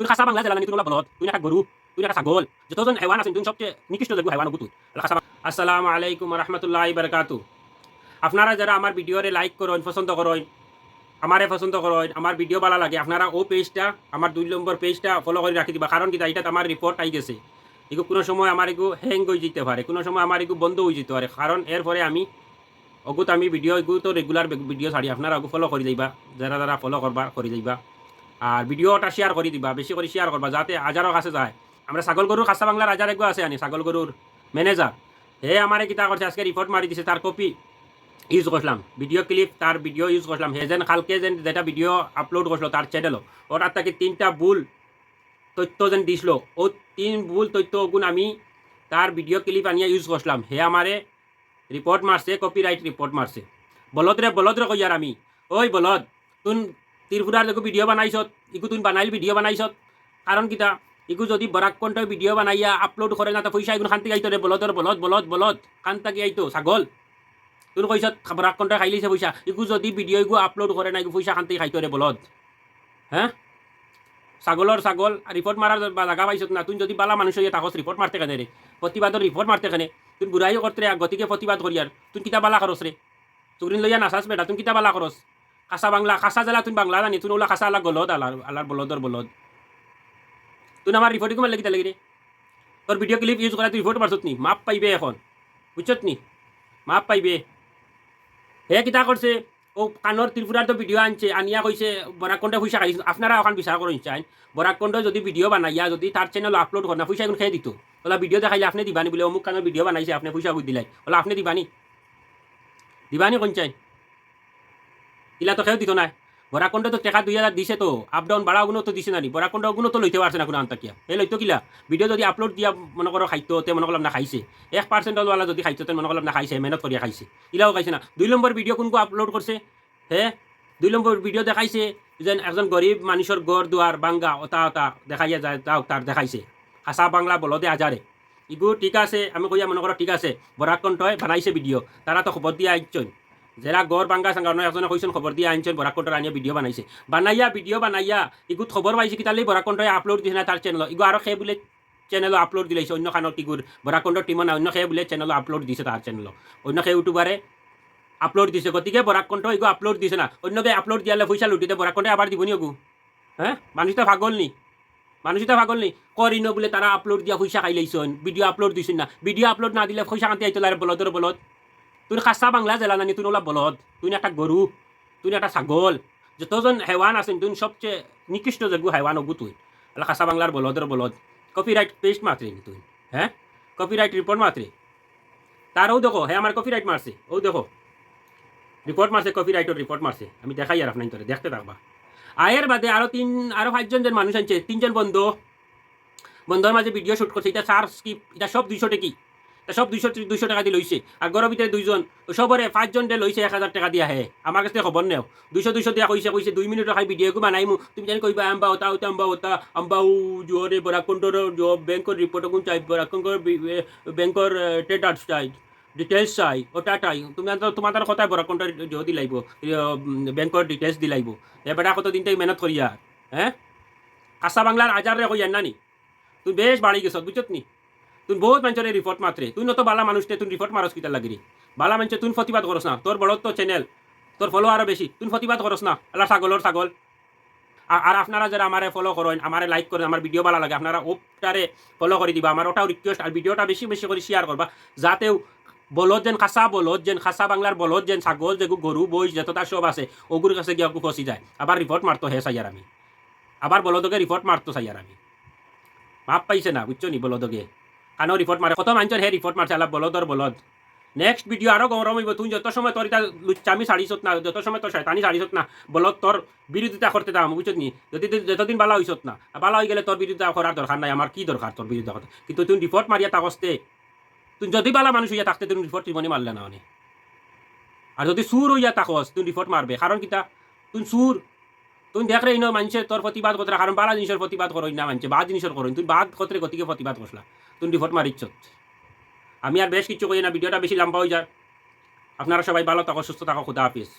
তুই খাসা বাংলা জেলা তুই বলত তুই একটা গরু তুই একটা ছাগল যতজন হেওয়ান আছেন তুই সবচেয়ে নিকৃষ্ট যোগ্য হেওয়ান তুই খাসা। আসসালামু আলাইকুম রহমতুল্লাহি বারাকাতু। আপনারা যারা আমার ভিডিওরে লাইক করেন পছন্দ করেন আমারে পছন্দ করেন আমার ভিডিও ভালো লাগে আপনারা ও পেজটা আমার 2 নম্বর পেজটা ফলো করে রাখি দিবা। কারণ কি এটা আমার রিপোর্ট আই গেছে, এগু কোনো সময় আমার এগু হ্যাং হয়ে যেতে পারে, কোনো সময় আমার এগু বন্ধ হয়ে যেতে পারে। কারণ এরপরে আমি অগুত আমি ভিডিও এগু তো রেগুলার ভিডিও ছাড়ি, আপনারা অগু ফলো করে যাইবা, যারা যারা ফলো করবা করে যাইবা। আর ভিডিওটা শেয়ার করে দিবা, বেশি করে শেয়ার করবা যাতে হাজারও কাছে যায়। আমরা ছাগল গরুর খাসা বাংলার হাজার এগু আছে আনি ছাগল গরুর ম্যানেজার হে আমারে কিতা করছে আজকে রিপোর্ট মারি দিছে, তার কপি ইউজ করলাম, ভিডিও ক্লিপ তার ভিডিও ইউজ করলাম। হে যেন কালকে যেন যেটা ভিডিও আপলোড করছিল তার চ্যানেলও ওটার থেকে 3টা ভুল তথ্য যেন দিছিল, ও 3 ভুল তথ্য গুণ আমি তার ভিডিও ক্লিপ আনিয়া ইউজ করলাম। হে আমারে রিপোর্ট মারছে, কপিরাইট রিপোর্ট মারছে। বলদ রে কই আর আমি ওই বলদ তুন ত্রিপুরার দেখো ভিডিও বানাইছত, ইকু তুন বানাইল ভিডিও বানাইছত। কারণ কিতা ইকু যদি বরাক কণ্ঠ ভিডিও বানাইয়া আপলোড করে না তো পয়সা এগুলো খান্তি আইতো রে বলদর বলদ বলদ বলদ কান্তা কি আইতো ছাগল। তুন কইছত বরাক কণ্ঠ খাইলিছে পয়সা, ইকু যদি ভিডিও ইগু আপলোড করে না ইগু পয়সা খান্তি খাইতো রে বলদ। হ্যাঁ ছাগলর ছাগল রিপোর্ট মারার জায়গা পাইছত না। তুই যদি বালা মানুষ হইয়া তাকস রিপোর্ট মারতে কেনে রে, প্রতিবাদর রিপোর্ট মারতে কেনে তুই বুড়াই করতে গতিকে প্রতিবাদ করিয়ার তুই কিতা বালা করস রে। চুরিন লইয়া নাচাস বেটা তুই কিতা বালা করস। খাসা বাংলা খাসা জেলা তুই বাংলা জানি তুই ওলা খাসা আল্লাহ গলদ আল্লাহর বলদর বলদ। তুই আমার রিপোর্ট মারলে কিতা লাগি রে। তোর ভিডিও ক্লিপ ইউজ করা তুই রিপোর্ট মারছত নি, মাপ পাইবে এখন বুঝছত নি, মাপ পাইবে। হে কিতা করছে ও কানর ত্রিপুরার তো ভিডিও আনছে আনিয়া কইছে বরাকণ্ড পয়সা খাইছে। আপনারা এখন বিচার করেন চাই বরাকণ্ড যদি ভিডিও বানাইয়া যদি তার চ্যানেল আপলোড করে না পয়সা এখন খেয়ে দিত, ওলা ভিডিও দেখাইলে আপনি দিবানি বলে অমুক কানর ভিডিও বানাইছে আপনি পয়সা কই দিলাই, ওলা আপনি দিবানি দিবানি কোন চাই ইলা তো খেয়েও দিত না। বরাকণ্ড তো টেকা 2000 দিছে তো আপ ডাউন বাড়া গুণ তো দিছে না নি, বরাকণ্ড গুণ তো লইতে পারছে না কোনো আন্তাকিয়া এই লইতো কিলা ভিডিও যদি আপলোড দিয়া মনে করো খাইতো তে মনে করলাম না খাইছে 1% ওয়ালা যদি খাইতো তে মনে করলাম না খাইছে মেহনত করিয়া খাইছে, ইলাও খাইছে না। 2 নম্বর ভিডিও কোনকো আপলোড করছে হে 2 নম্বর ভিডিও দেখাইছে যেন একজন গরিব মানুষের গড় দুয়ার বাঙ্গা ওতা ওতা দেখাইয়া যায় তাও তার দেখাইছে খাসা বাংলা বলদে আজারে ইগু ঠিক আছে। আমি কইয়া মনে করো ঠিক আছে বরাকণ্ঠয় বানাইছে ভিডিও তারা তো খবর দিয়া আইছন, যারা গড় বাঙ্গা সাঙ্গা একজনে কইছেন খবর দিয়ে আনছেন বরাকণ্ঠর আনিয়া ভিডিও বানাইছে বানাইয়া ভিডিও বানাইয়া ইগুত খবর পাইছে কি তাহলে বরাকণ্ঠে আপলোড দিছে না তার চ্যানেল ইগু আরও খেয়ে বলে চ্যানেলও আপলোড দিলাইছে অন্য খানত ইগুর বরাকণ্ঠর টিমও না অন্য খেয়ে বলে চ্যানেলও আপলোড দিছে তার চ্যানেল অন্য খেয়ে ইউটিউবারে আপলোড দিছে। গতিকে বরাকণ্ঠ ইগু আপলোড দিছে না অন্যকে আপলোড দিয়ালে পয়সা লুটিতে বরাকণ্ঠে আবার দিবনি ওগু। হ্যাঁ মানুষটা পাগল নি, মানুষটা পাগল নি করিন বলে তারা আপলোড দিয়া পয়সা খাই লাইছেন ভিডিও আপলোড দিছেন না, ভিডিও আপলোড না দিলে পয়সা কান্তি আইতো বলদর বলদ। তুই খাসা বাংলা জেলা নানি তুই ওলা বলদ, তুই একটা গরু তুই একটা ছাগল যতজন হেওয়ান আছেন তুই সবচেয়ে নিকৃষ্ট যোগ্য হেওয়ান ওগু তুই ওলা খাসা বাংলার বলদর বলদ। কপিরাইট পেস্ট মাত্রে নি তুই, হ্যাঁ কপিরাইট রিপোর্ট মাত্রে তারও দেখো হ্যাঁ আমার কপিরাইট মারছে ও দেখো রিপোর্ট মারছে কপিরাইটের রিপোর্ট মারছে আমি দেখাই আর আপনার তোরে দেখতে থাকবা। আয়ের বাদে আরো 5জন যে মানুষ আনছে 3জন বন্ধুর মাঝে ভিডিও শুট করছে এটা সার স্কিপ এটা সব 200 টাকি সব 200 টাকা দিয়ে লইছে আর গরম ভিতরে 2জন সবরে 5জন ডে লইছে 1000 টাকা দিয়া হে আমার কাছে খবর নেও 200 দিয়া কইছে 2 মিনিট খাই ভিডিও বানাইমু তুমি জানি কইবা আম্বা ওতা ওতা আম্বা ওতা আম্বা জোরে বরাকণ্ঠর জব ব্যাংকের রিপোর্ট কোন চাই বরাকণ্ঠর ব্যাংকের টেটার চাই ডিটেলস চাই ওটা চাই তুমি তোমাদের কথায় বরাকণ্ঠর জো দিলাইব ব্যাংকের ডিটেলস দিলাইব এবার কতদিন থেকে মেহনত করিয়া হ্যাঁ কাঁচা বাংলার আজারে কইয়া নানি তুই বেশ বাড়ি গেছ বুঝছত নি। তুই বহুত মানুষের রিপোর্ট মাত্রে তুই নত বালা মানুষতে তুই রিপোর্ট মারস কিতা লাগি বালা মানুষ তুই প্রতিবাদ করস না, তোর বড় তো চ্যানেল তোর ফলো আরও বেশি তুই প্রতিবাদ করস না আল্লাহ ছাগলর ছাগল। আর আপনারা যারা আমারে ফলো করেন আমারে লাইক করেন আমার ভিডিও ভালো লাগে আপনারা ওটারে ফলো করে দিবা, আমার ওটাও রিকোয়েস্ট আর ভিডিওটা বেশি বেশি করে শেয়ার করবা যাতেও বলদ যেন খাসা বাংলার বলদ যেন ছাগল যে গরু বই যতটা সব আছে ওগুর কাছে গিয়ে ফসি যায় আবার রিপোর্ট মারতো হে চাইয়ার আমি আবার বলদকে রিপোর্ট মারতো চাইয়ার আমি মাপ পাইছে না বুঝছো নি বলদকে কানো রিপোর্ট মারে কত মানুষের হে রিপোর্ট মারছে আল্লাহ বলদর বলদ। নেক্সট ভিডিও আরও গরম হইব তুই যত সময় তোর এটা লুচ্চামি ছাড়িছত না যত সময় তোর শয়তানি ছাড়িছত না বলদ তোর বিরোধিতা করতে দাম বুঝছত নি যদি যতদিন বালা হইছত না বালা হয়ে গেলে তোর বিরোধিতা করার দরকার নাই আমার কি দরকার তোর বিরোধিতা করতে কিন্তু তুই রিপোর্ট মারিয়া তাকসতে তুই যদি বালা মানুষ হইয়া থাকতে তুই রিপোর্ট জীবনে মারলে না অনেক আর যদি সুর হইয়া তাকস তুই রিপোর্ট মারবে কারণ কিতা তুই সুর তুই দেখ রে মানুষের তোর প্রতিবাদ করতে কারণ বালা জিনিসের প্রতিবাদ করই না মানুষে বাদ জিনিসের করই তুই বাদ করতে গতিকে প্রতিবাদ করলা তুই রিপোর্ট মারিচ্ছ। আমি আর বেশ কিছু কই না ভিডিওটা বেশি লম্বা হয়ে যায়। আপনারা সবাই ভালো থাকো সুস্থ থাকো খুদা হাফিজ।